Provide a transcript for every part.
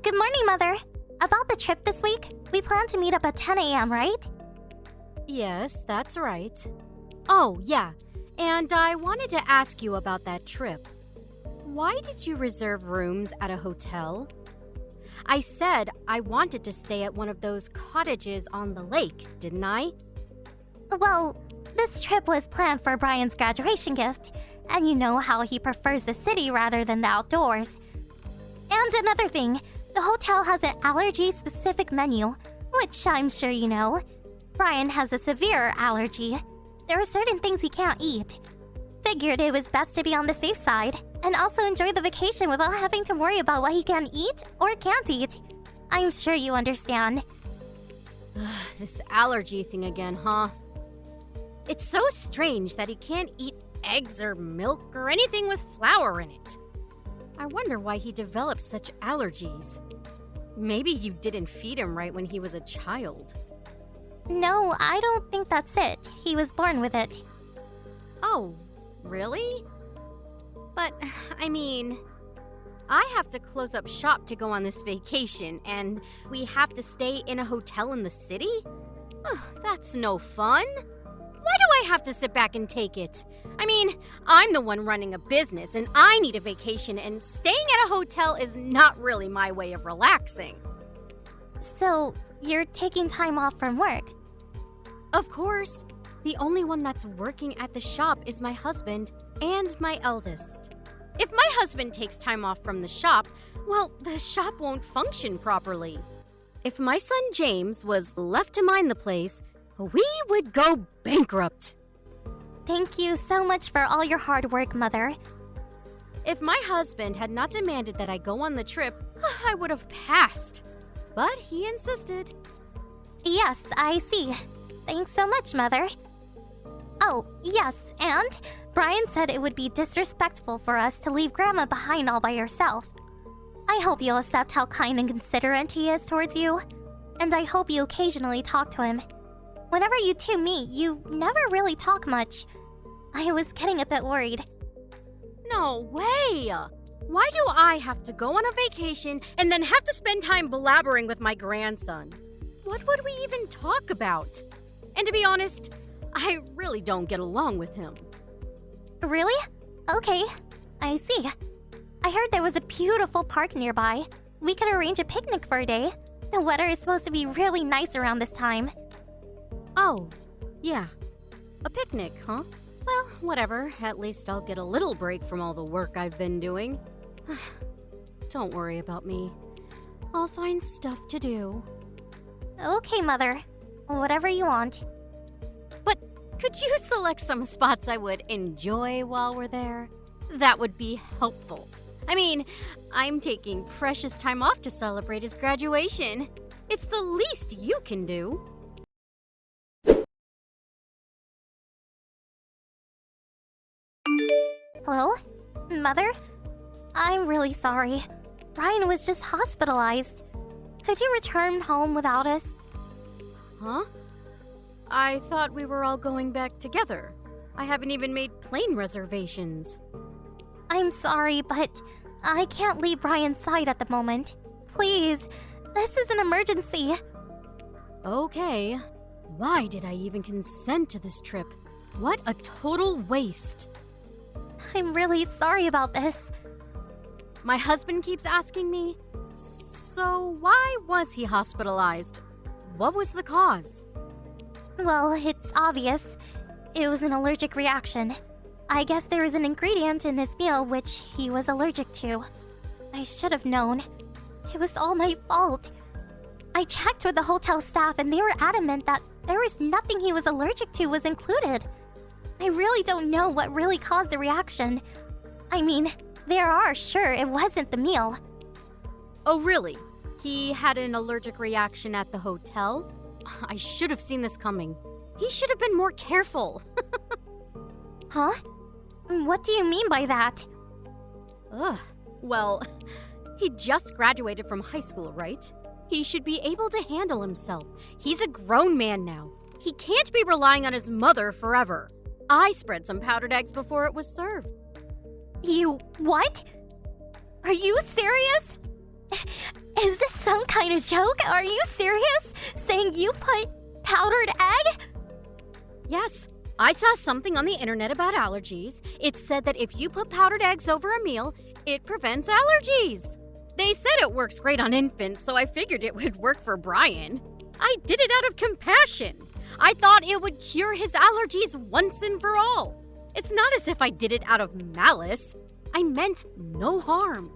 Good morning, Mother. About the trip this week, we plan to meet up at 10 a.m., right? Yes, that's right. Oh, yeah. And I wanted to ask you about that trip. Why did you reserve rooms at a hotel? I said I wanted to stay at one of those cottages on the lake, didn't I? Well, this trip was planned for Brian's graduation gift, and you know how he prefers the city rather than the outdoors. And another thing, the hotel has an allergy-specific menu, which I'm sure you know. Brian has a severe allergy. There are certain things he can't eat. Figured it was best to be on the safe side, and also enjoy the vacation without having to worry about what he can eat or can't eat. I'm sure you understand. This allergy thing again, huh? It's so strange that he can't eat eggs or milk or anything with flour in it. I wonder why he developed such allergies. Maybe you didn't feed him right when he was a child. No, I don't think that's it. He was born with it. Oh, really? But, I mean, I have to close up shop to go on this vacation, and we have to stay in a hotel in the city? That's no fun. Why do I have to sit back and take it? I mean, I'm the one running a business, and I need a vacation, and staying at a hotel is not really my way of relaxing. So, you're taking time off from work? Of course. The only one that's working at the shop is my husband and my eldest. If my husband takes time off from the shop, well, the shop won't function properly. If my son James was left to mind the place, we would go bankrupt. Thank you so much for all your hard work, Mother. If my husband had not demanded that I go on the trip, I would have passed. But he insisted. Yes, I see. Thanks so much, Mother. Oh, yes, and Brian said it would be disrespectful for us to leave Grandma behind all by herself. I hope you'll accept how kind and considerate he is towards you, and I hope you occasionally talk to him. Whenever you two meet, you never really talk much. I was getting a bit worried. No way! Why do I have to go on a vacation and then have to spend time blabbering with my grandson? What would we even talk about? And to be honest, I really don't get along with him. Really? Okay, I see. I heard there was a beautiful park nearby. We could arrange a picnic for a day. The weather is supposed to be really nice around this time. Oh, yeah. A picnic, huh? Well, whatever. At least I'll get a little break from all the work I've been doing. Don't worry about me. I'll find stuff to do. Okay, Mother. Whatever you want. But could you select some spots I would enjoy while we're there? That would be helpful. I mean, I'm taking precious time off to celebrate his graduation. It's the least you can do. Hello? Mother? I'm really sorry. Brian was just hospitalized. Could you return home without us? Huh? I thought we were all going back together. I haven't even made plane reservations. I'm sorry, but I can't leave Brian's side at the moment. Please, this is an emergency. Okay. Why did I even consent to this trip? What a total waste. I'm really sorry about this. My husband keeps asking me, so why was he hospitalized? What was the cause? Well, it's obvious. It was an allergic reaction. I guess there was an ingredient in his meal which he was allergic to. I should have known. It was all my fault. I checked with the hotel staff and they were adamant that there was nothing he was allergic to was included. I really don't know what really caused the reaction. I mean, there are sure it wasn't the meal. Oh, really? He had an allergic reaction at the hotel? I should have seen this coming. He should have been more careful. Huh? What do you mean by that? Well, he just graduated from high school, right? He should be able to handle himself. He's a grown man now. He can't be relying on his mother forever. I spread some powdered eggs before it was served. You what? Are you serious? Is this some kind of joke? Are you serious? Saying you put powdered egg? Yes, I saw something on the internet about allergies. It said that if you put powdered eggs over a meal, it prevents allergies. They said it works great on infants, so I figured it would work for Brian. I did it out of compassion. I thought it would cure his allergies once and for all. It's not as if I did it out of malice. I meant no harm.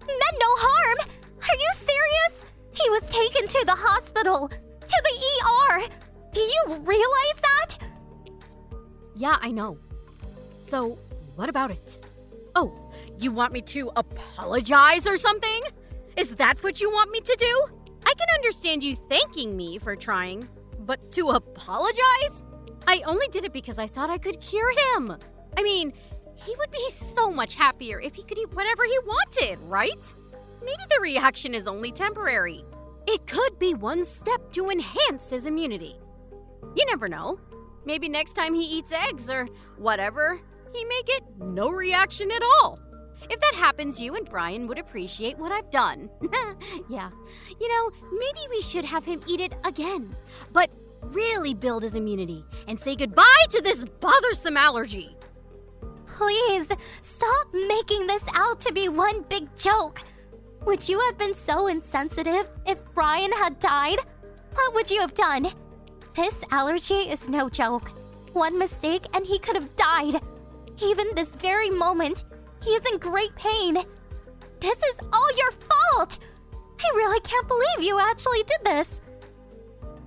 Meant no harm? Are you serious? He was taken to the hospital, to the ER. Do you realize that? Yeah, I know. So, what about it? Oh, you want me to apologize or something? Is that what you want me to do? I can understand you thanking me for trying, but to apologize? I only did it because I thought I could cure him. I mean, he would be so much happier if he could eat whatever he wanted, right? Maybe the reaction is only temporary. It could be one step to enhance his immunity. You never know. Maybe next time he eats eggs or whatever, he may get no reaction at all. If that happens, you and Brian would appreciate what I've done. Yeah. You know, maybe we should have him eat it again. But really build his immunity and say goodbye to this bothersome allergy. Please, stop making this out to be one big joke. Would you have been so insensitive if Brian had died? What would you have done? This allergy is no joke. One mistake and he could have died. Even this very moment, he is in great pain. This is all your fault. I really can't believe you actually did this.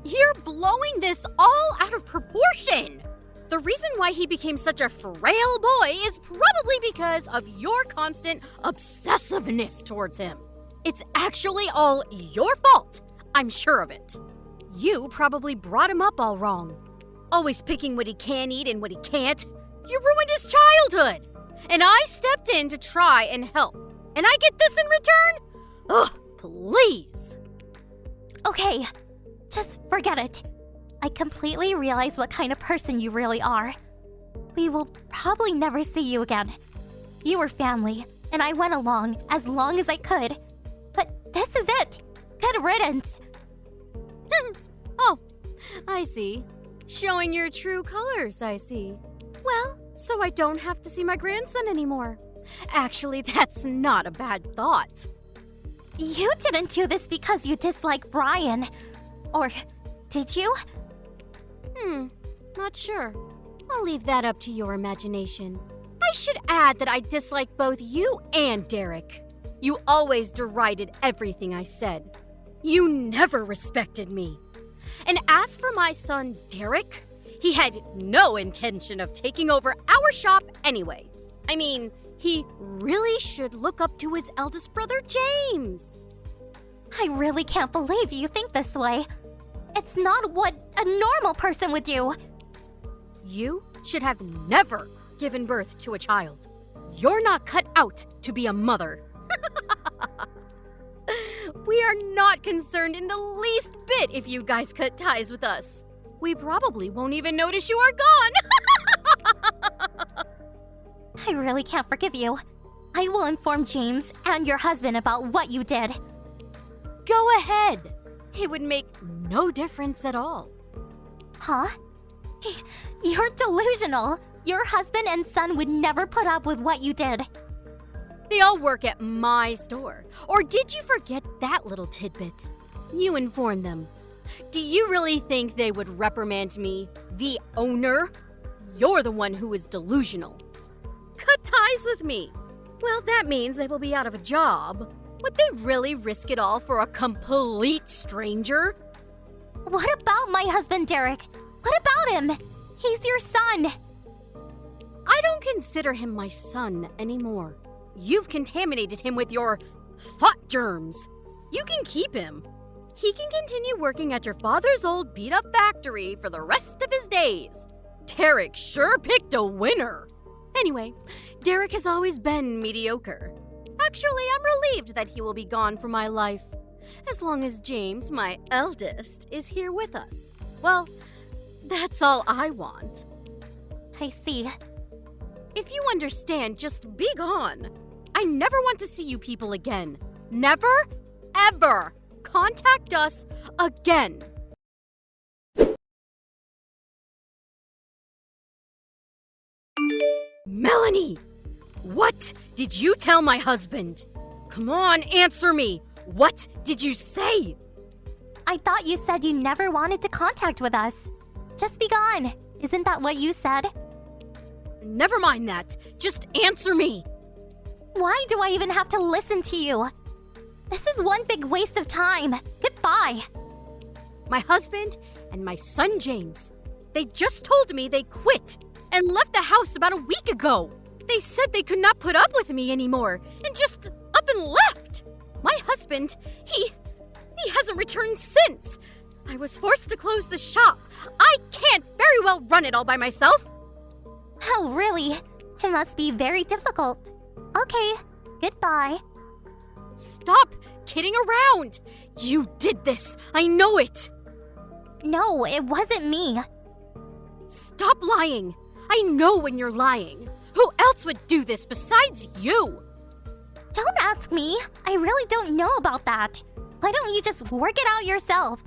You're blowing this all out of proportion. The reason why he became such a frail boy is probably because of your constant obsessiveness towards him. It's actually all your fault. I'm sure of it. You probably brought him up all wrong. Always picking what he can eat and what he can't. You ruined his childhood. And I stepped in to try and help. And I get this in return? Ugh, please. Okay, just forget it. I completely realize what kind of person you really are. We will probably never see you again. You were family, and I went along as long as I could. But this is it. Good riddance. Oh, I see. Showing your true colors, I see. Well, so I don't have to see my grandson anymore. Actually, that's not a bad thought. You didn't do this because you dislike Brian. Or did you? Not sure. I'll leave that up to your imagination. I should add that I dislike both you and Derek. You always derided everything I said. You never respected me. And as for my son, Derek, he had no intention of taking over our shop anyway. I mean, he really should look up to his eldest brother, James. I really can't believe you think this way. It's not what a normal person would do. You should have never given birth to a child. You're not cut out to be a mother. We are not concerned in the least bit if you guys cut ties with us. We probably won't even notice you are gone. I really can't forgive you. I will inform James and your husband about what you did. Go ahead. It would make no difference at all. Huh? You're delusional. Your husband and son would never put up with what you did. They all work at my store. Or did you forget that little tidbit? You informed them. Do you really think they would reprimand me, the owner? You're the one who is delusional. Cut ties with me. Well, that means they will be out of a job. Would they really risk it all for a complete stranger? What about my husband, Derek? What about him? He's your son. I don't consider him my son anymore. You've contaminated him with your thought germs. You can keep him. He can continue working at your father's old beat-up factory for the rest of his days. Derek sure picked a winner. Anyway, Derek has always been mediocre. Actually, I'm relieved that he will be gone from my life. As long as James, my eldest, is here with us. Well, that's all I want. I see. If you understand, just be gone. I never want to see you people again. Never, ever contact us again. Melanie! What did you tell my husband? Come on, answer me. What did you say? I thought you said you never wanted to contact with us. Just be gone. Isn't that what you said? Never mind that. Just answer me. Why do I even have to listen to you? This is one big waste of time. Goodbye. My husband and my son James, they just told me they quit and left the house about a week ago. They said they could not put up with me anymore and just up and left. My husband, he hasn't returned since. I was forced to close the shop. I can't very well run it all by myself. Oh, really? It must be very difficult. Okay, goodbye. Stop kidding around. You did this. I know it. No, it wasn't me. Stop lying. I know when you're lying. Who else would do this besides you? Don't ask me. I really don't know about that. Why don't you just work it out yourself?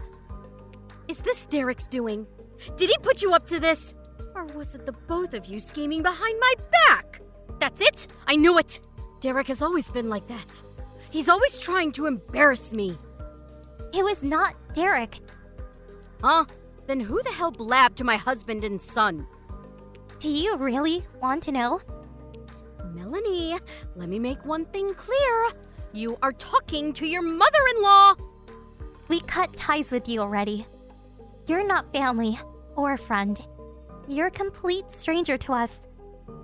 Is this Derek's doing? Did he put you up to this? Or was it the both of you scheming behind my back? That's it. I knew it. Derek has always been like that. He's always trying to embarrass me. It was not Derek. Huh? Then who the hell blabbed to my husband and son? Do you really want to know? Melanie, let me make one thing clear. You are talking to your mother-in-law. We cut ties with you already. You're not family or a friend. You're a complete stranger to us.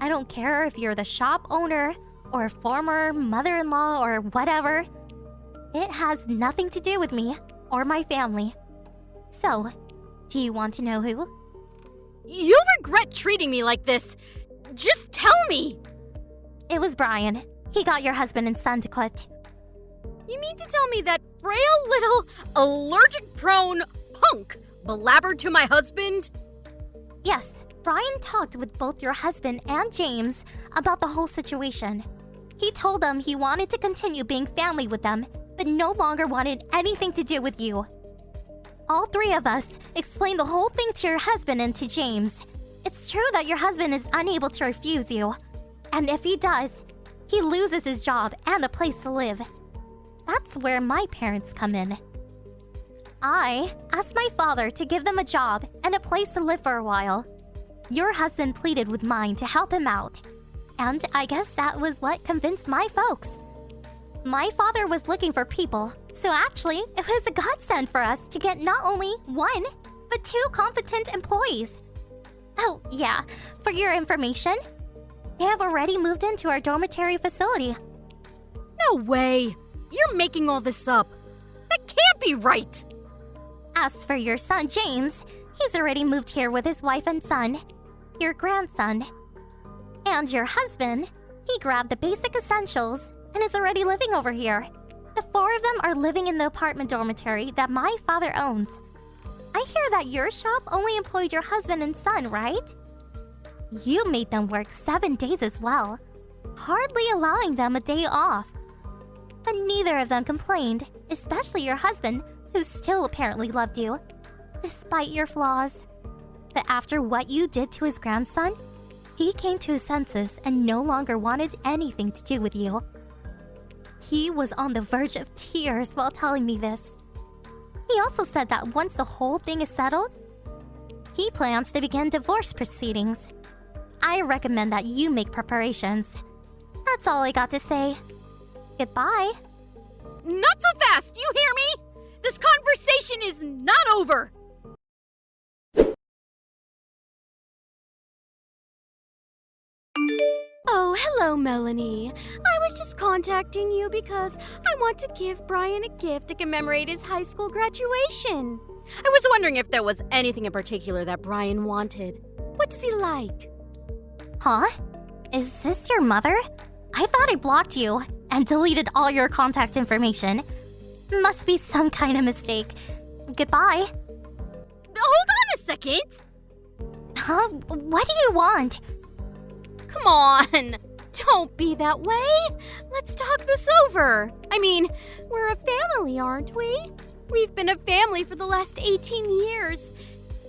I don't care if you're the shop owner or former mother-in-law or whatever. It has nothing to do with me or my family. So, do you want to know who? You'll regret treating me like this. Just tell me. It was Brian. He got your husband and son to quit. You mean to tell me that frail little allergic-prone punk blabbered to my husband? Yes, Brian talked with both your husband and James about the whole situation. He told them he wanted to continue being family with them, but no longer wanted anything to do with you. All three of us explained the whole thing to your husband and to James. It's true that your husband is unable to refuse you. And if he does, he loses his job and a place to live. That's where my parents come in. I asked my father to give them a job and a place to live for a while. Your husband pleaded with mine to help him out. And I guess that was what convinced my folks. My father was looking for people, so actually, it was a godsend for us to get not only one, but two competent employees. Oh, yeah, for your information, they have already moved into our dormitory facility. No way! You're making all this up. That can't be right! As for your son, James, he's already moved here with his wife and son, your grandson. And your husband, he grabbed the basic essentials and is already living over here. The four of them are living in the apartment dormitory that my father owns. I hear that your shop only employed your husband and son, right? You made them work 7 days as well, hardly allowing them a day off. But neither of them complained, especially your husband, who still apparently loved you, despite your flaws. But after what you did to his grandson, he came to his senses and no longer wanted anything to do with you. He was on the verge of tears while telling me this. He also said that once the whole thing is settled, he plans to begin divorce proceedings. I recommend that you make preparations. That's all I got to say. Goodbye. Not so fast, you hear me? This conversation is not over. Oh, hello, Melanie. I was just contacting you because I want to give Brian a gift to commemorate his high school graduation. I was wondering if there was anything in particular that Brian wanted. What does he like? Huh? Is this your mother? I thought I blocked you and deleted all your contact information. Must be some kind of mistake. Goodbye. Hold on a second. Huh? What do you want? Come on. Don't be that way. Let's talk this over. I mean, we're a family, aren't we? We've been a family for the last 18 years.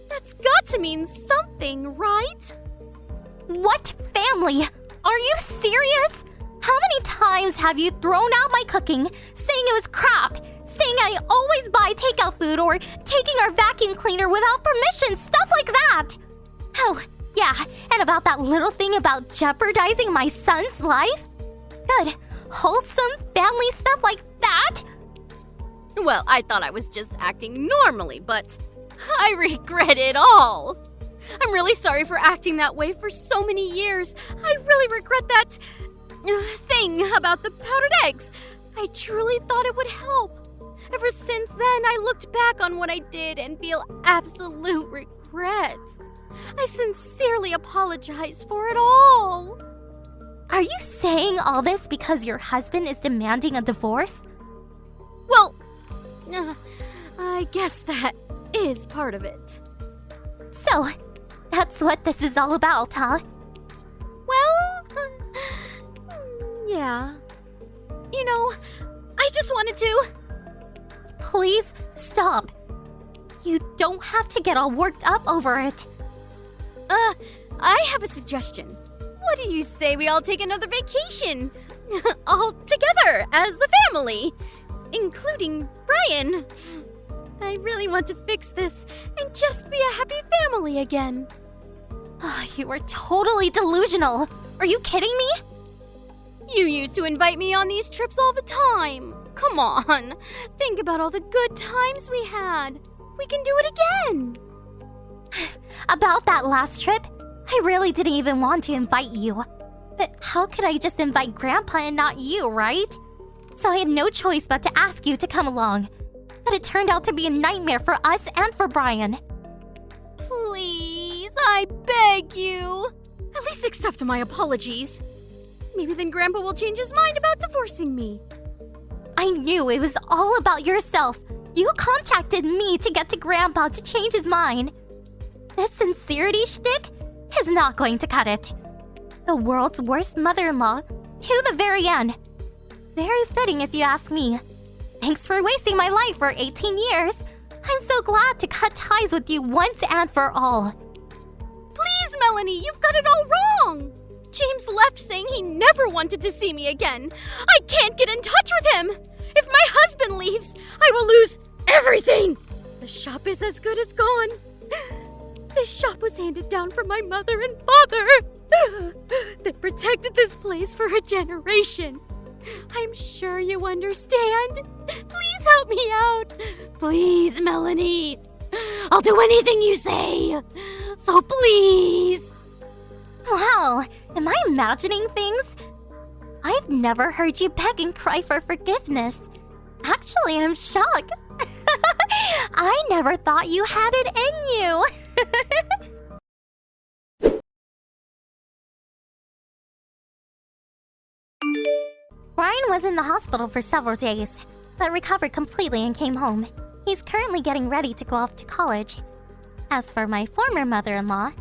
That's got to mean something, right? What family? Are you serious? How many times have you thrown out my cooking, saying it was crap, saying I always buy takeout food, or taking our vacuum cleaner without permission, stuff like that? Oh, yeah, and about that little thing about jeopardizing my son's life? Good, wholesome family stuff like that? Well, I thought I was just acting normally, but I regret it all. I'm really sorry for acting that way for so many years. I really regret that thing about the powdered eggs. I truly thought it would help. Ever since then, I looked back on what I did and feel absolute regret. I sincerely apologize for it all. Are you saying all this because your husband is demanding a divorce? Well, I guess that is part of it. So, that's what this is all about, huh? Well, yeah. You know, I just wanted to... Please stop. You don't have to get all worked up over it. I have a suggestion. What do you say we all take another vacation? All together, as a family. Including Brian. I really want to fix this and just be a happy family again. You are totally delusional. Are you kidding me? You used to invite me on these trips all the time. Come on. Think about all the good times we had. We can do it again. About that last trip, I really didn't even want to invite you. But how could I just invite Grandpa and not you, right? So I had no choice but to ask you to come along. But it turned out to be a nightmare for us and for Brian. Please, I beg you. At least accept my apologies. Maybe then Grandpa will change his mind about divorcing me. I knew it was all about yourself. You contacted me to get to Grandpa to change his mind. This sincerity shtick is not going to cut it. The world's worst mother-in-law to the very end. Very fitting if you ask me. Thanks for wasting my life for 18 years. I'm so glad to cut ties with you once and for all. Please, Melanie, you've got it all wrong. James left saying he never wanted to see me again. I can't get in touch with him. If my husband leaves, I will lose everything. The shop is as good as gone. This shop was handed down from my mother and father. They protected this place for a generation. I'm sure you understand. Please help me out. Please, Melanie. I'll do anything you say. So please. Wow, am I imagining things? I've never heard you beg and cry for forgiveness. Actually, I'm shocked. I never thought you had it in you. Brian was in the hospital for several days, but recovered completely and came home. He's currently getting ready to go off to college. As for my former mother-in-law,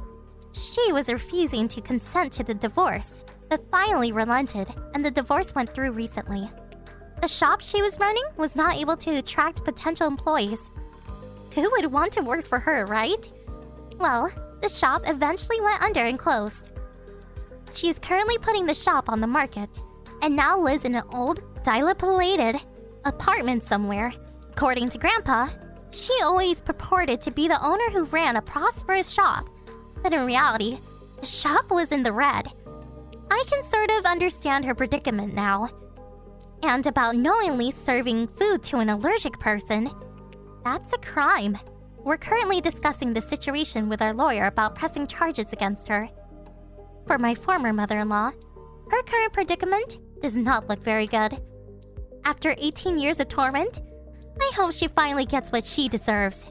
she was refusing to consent to the divorce, but finally relented, and the divorce went through recently. The shop she was running was not able to attract potential employees. Who would want to work for her, right? Well, the shop eventually went under and closed. She is currently putting the shop on the market, and now lives in an old, dilapidated apartment somewhere. According to Grandpa, she always purported to be the owner who ran a prosperous shop, but in reality, the shop was in the red. I can sort of understand her predicament now. And about knowingly serving food to an allergic person, that's a crime. We're currently discussing the situation with our lawyer about pressing charges against her. For my former mother-in-law, her current predicament does not look very good. After 18 years of torment, I hope she finally gets what she deserves.